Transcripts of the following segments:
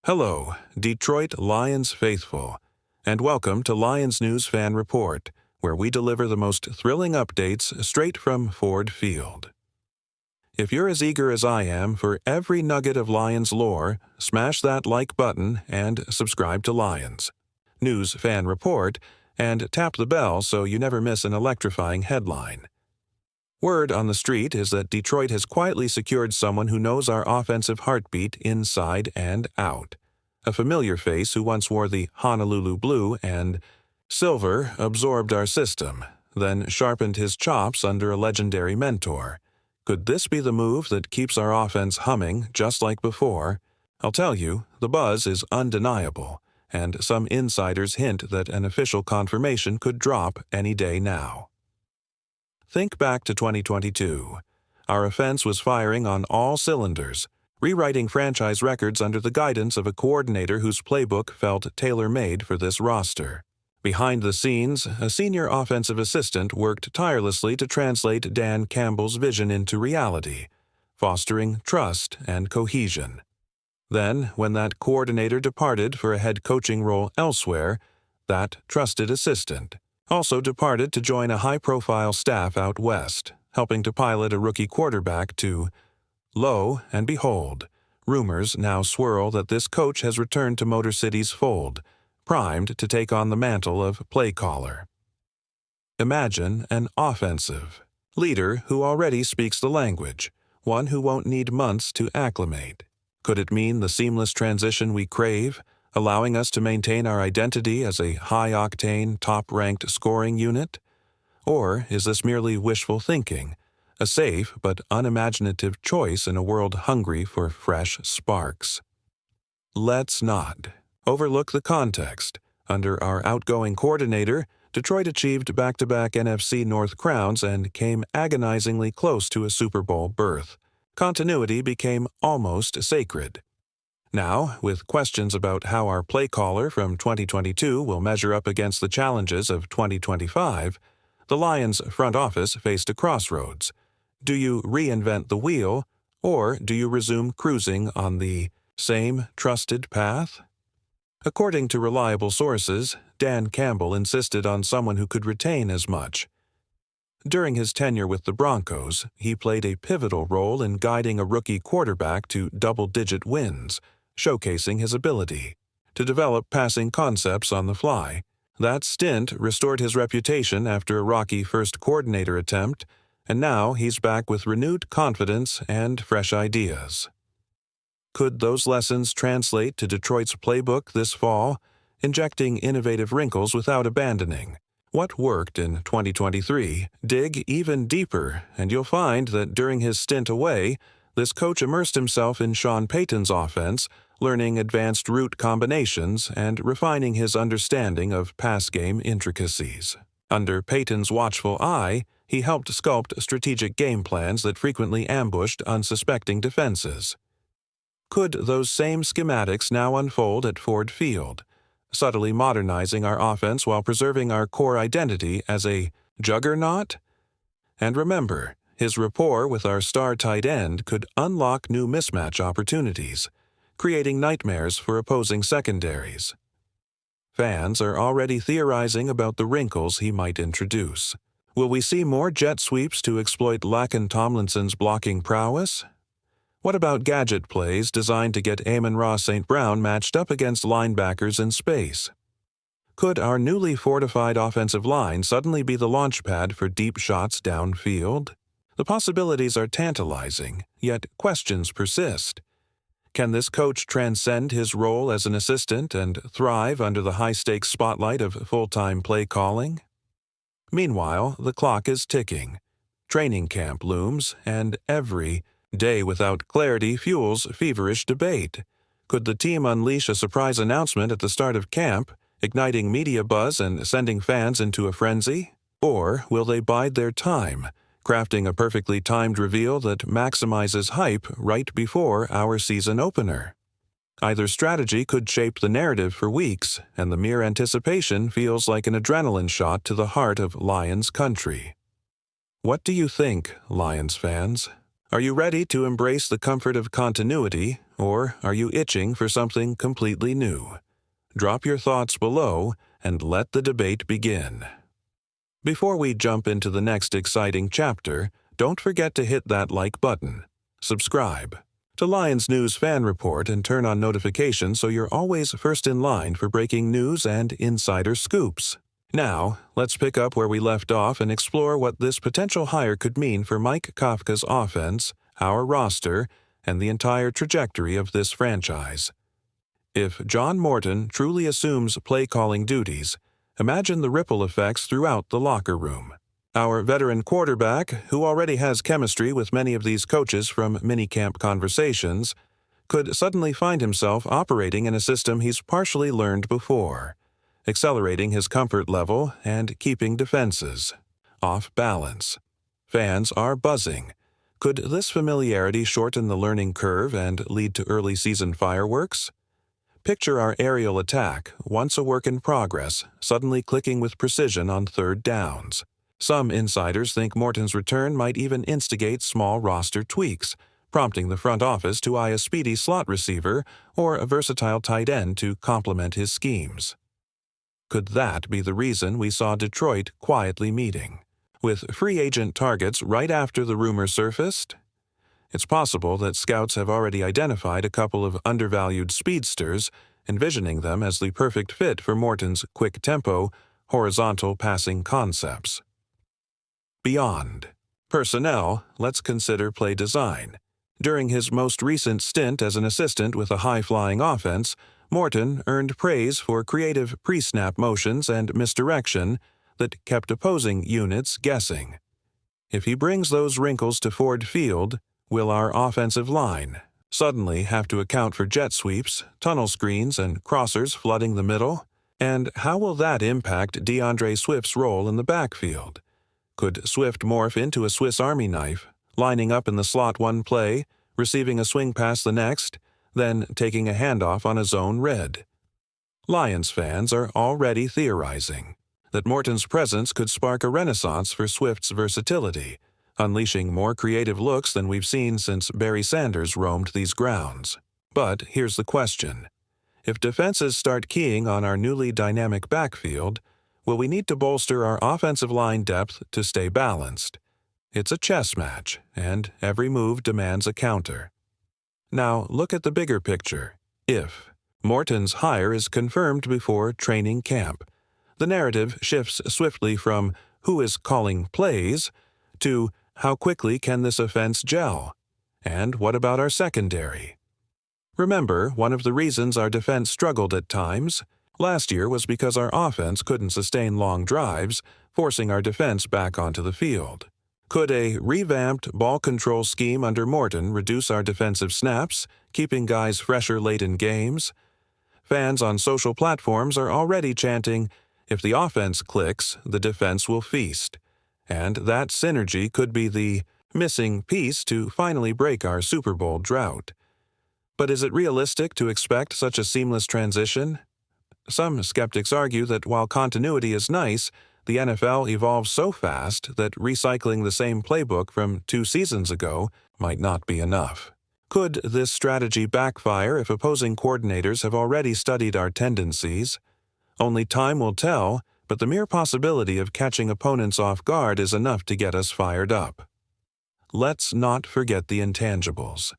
Hello, Detroit Lions faithful, and welcome to Lions News Fan Report, where we deliver the most thrilling updates straight from Ford Field. If you're as eager as I am for every nugget of Lions lore, smash that like button and subscribe to Lions News Fan Report, and tap the bell so you never miss an electrifying headline. Word on the street is that Detroit has quietly secured someone who knows our offensive heartbeat inside and out. A familiar face who once wore the Honolulu blue and silver absorbed our system, then sharpened his chops under a legendary mentor. Could this be the move that keeps our offense humming just like before? I'll tell you, the buzz is undeniable, and some insiders hint that an official confirmation could drop any day now. Think back to 2022. Our offense was firing on all cylinders, rewriting franchise records under the guidance of a coordinator whose playbook felt tailor-made for this roster. Behind the scenes, a senior offensive assistant worked tirelessly to translate Dan Campbell's vision into reality, fostering trust and cohesion. Then, when that coordinator departed for a head coaching role elsewhere, that trusted assistant also departed to join a high-profile staff out west, helping to pilot a rookie quarterback to, lo and behold, rumors now swirl that this coach has returned to Motor City's fold, primed to take on the mantle of play caller. Imagine an offensive leader who already speaks the language, one who won't need months to acclimate. Could it mean the seamless transition we crave, allowing us to maintain our identity as a high-octane, top-ranked scoring unit? Or is this merely wishful thinking, a safe but unimaginative choice in a world hungry for fresh sparks? Let's not overlook the context. Under our outgoing coordinator, Detroit achieved back-to-back NFC North crowns and came agonizingly close to a Super Bowl berth. Continuity became almost sacred. Now, with questions about how our play caller from 2022 will measure up against the challenges of 2025, the Lions front office faced a crossroads. Do you reinvent the wheel, or do you resume cruising on the same trusted path? According to reliable sources, Dan Campbell insisted on someone who could retain as much. During his tenure with the Broncos, he played a pivotal role in guiding a rookie quarterback to double-digit wins, showcasing his ability to develop passing concepts on the fly. That stint restored his reputation after a rocky first coordinator attempt, and now he's back with renewed confidence and fresh ideas. Could those lessons translate to Detroit's playbook this fall, injecting innovative wrinkles without abandoning what worked in 2023? Dig even deeper, and you'll find that during his stint away, this coach immersed himself in Sean Payton's offense, learning advanced route combinations and refining his understanding of pass-game intricacies. Under Payton's watchful eye, he helped sculpt strategic game plans that frequently ambushed unsuspecting defenses. Could those same schematics now unfold at Ford Field, subtly modernizing our offense while preserving our core identity as a juggernaut? And remember, his rapport with our star tight end could unlock new mismatch opportunities, creating nightmares for opposing secondaries. Fans are already theorizing about the wrinkles he might introduce. Will we see more jet sweeps to exploit Laken Tomlinson's blocking prowess? What about gadget plays designed to get Amon-Ra St. Brown matched up against linebackers in space? Could our newly fortified offensive line suddenly be the launchpad for deep shots downfield? The possibilities are tantalizing, yet questions persist. Can this coach transcend his role as an assistant and thrive under the high-stakes spotlight of full-time play calling? Meanwhile, the clock is ticking. Training camp looms, and every day without clarity fuels feverish debate. Could the team unleash a surprise announcement at the start of camp, igniting media buzz and sending fans into a frenzy? Or will they bide their time, crafting a perfectly timed reveal that maximizes hype right before our season opener? Either strategy could shape the narrative for weeks, and the mere anticipation feels like an adrenaline shot to the heart of Lions country. What do you think, Lions fans? Are you ready to embrace the comfort of continuity, or are you itching for something completely new? Drop your thoughts below and let the debate begin. Before we jump into the next exciting chapter, don't forget to hit that like button. Subscribe to Lions News Fan Report and turn on notifications so you're always first in line for breaking news and insider scoops. Now, let's pick up where we left off and explore what this potential hire could mean for Mike Kafka's offense, our roster, and the entire trajectory of this franchise. If John Morton truly assumes play-calling duties, imagine the ripple effects throughout the locker room. Our veteran quarterback, who already has chemistry with many of these coaches from minicamp conversations, could suddenly find himself operating in a system he's partially learned before, accelerating his comfort level and keeping defenses off balance. Fans are buzzing. Could this familiarity shorten the learning curve and lead to early season fireworks? Picture our aerial attack, once a work in progress, suddenly clicking with precision on third downs. Some insiders think Morton's return might even instigate small roster tweaks, prompting the front office to eye a speedy slot receiver or a versatile tight end to complement his schemes. Could that be the reason we saw Detroit quietly meeting, with free agent targets right after the rumor surfaced? It's possible that scouts have already identified a couple of undervalued speedsters, envisioning them as the perfect fit for Morton's quick tempo, horizontal passing concepts. Beyond personnel, let's consider play design. During his most recent stint as an assistant with a high-flying offense, Morton earned praise for creative pre-snap motions and misdirection that kept opposing units guessing. If he brings those wrinkles to Ford Field, will our offensive line suddenly have to account for jet sweeps, tunnel screens, and crossers flooding the middle? And how will that impact DeAndre Swift's role in the backfield? Could Swift morph into a Swiss Army knife, lining up in the slot one play, receiving a swing pass the next, then taking a handoff on a zone read? Lions fans are already theorizing that Morton's presence could spark a renaissance for Swift's versatility, unleashing more creative looks than we've seen since Barry Sanders roamed these grounds. But here's the question. If defenses start keying on our newly dynamic backfield, will we need to bolster our offensive line depth to stay balanced? It's a chess match, and every move demands a counter. Now, look at the bigger picture. If Morton's hire is confirmed before training camp, the narrative shifts swiftly from who is calling plays to how quickly can this offense gel? And what about our secondary? Remember, one of the reasons our defense struggled at times last year was because our offense couldn't sustain long drives, forcing our defense back onto the field. Could a revamped ball control scheme under Morton reduce our defensive snaps, keeping guys fresher late in games? Fans on social platforms are already chanting, "If the offense clicks, the defense will feast." And that synergy could be the missing piece to finally break our Super Bowl drought. But is it realistic to expect such a seamless transition? Some skeptics argue that while continuity is nice, the NFL evolves so fast that recycling the same playbook from 2 seasons ago might not be enough. Could this strategy backfire if opposing coordinators have already studied our tendencies? Only time will tell, but the mere possibility of catching opponents off guard is enough to get us fired up. Let's not forget the intangibles.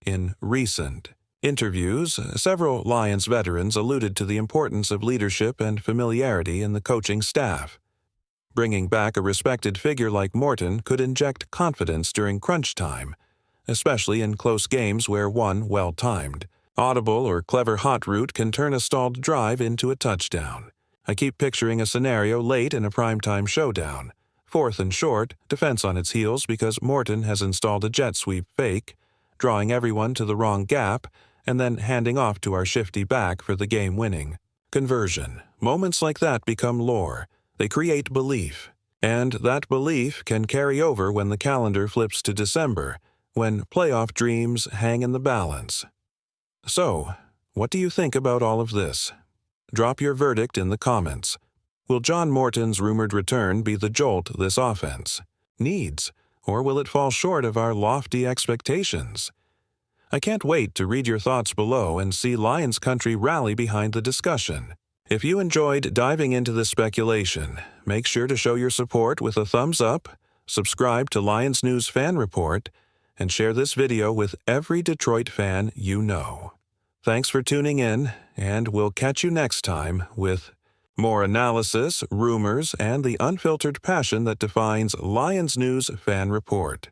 In recent interviews, several Lions veterans alluded to the importance of leadership and familiarity in the coaching staff. Bringing back a respected figure like Morton could inject confidence during crunch time, especially in close games where one well-timed, audible or clever hot route can turn a stalled drive into a touchdown. I keep picturing a scenario late in a primetime showdown. 4th and short, defense on its heels because Morton has installed a jet sweep fake, drawing everyone to the wrong gap, and then handing off to our shifty back for the game-winning conversion. Moments like that become lore. They create belief. And that belief can carry over when the calendar flips to December, when playoff dreams hang in the balance. So, what do you think about all of this? Drop your verdict in the comments. Will John Morton's rumored return be the jolt this offense needs, or will it fall short of our lofty expectations? I can't wait to read your thoughts below and see Lions Country rally behind the discussion. If you enjoyed diving into this speculation, make sure to show your support with a thumbs up, subscribe to Lions News Fan Report, and share this video with every Detroit fan you know. Thanks for tuning in, and we'll catch you next time with more analysis, rumors, and the unfiltered passion that defines Lions News Fan Report.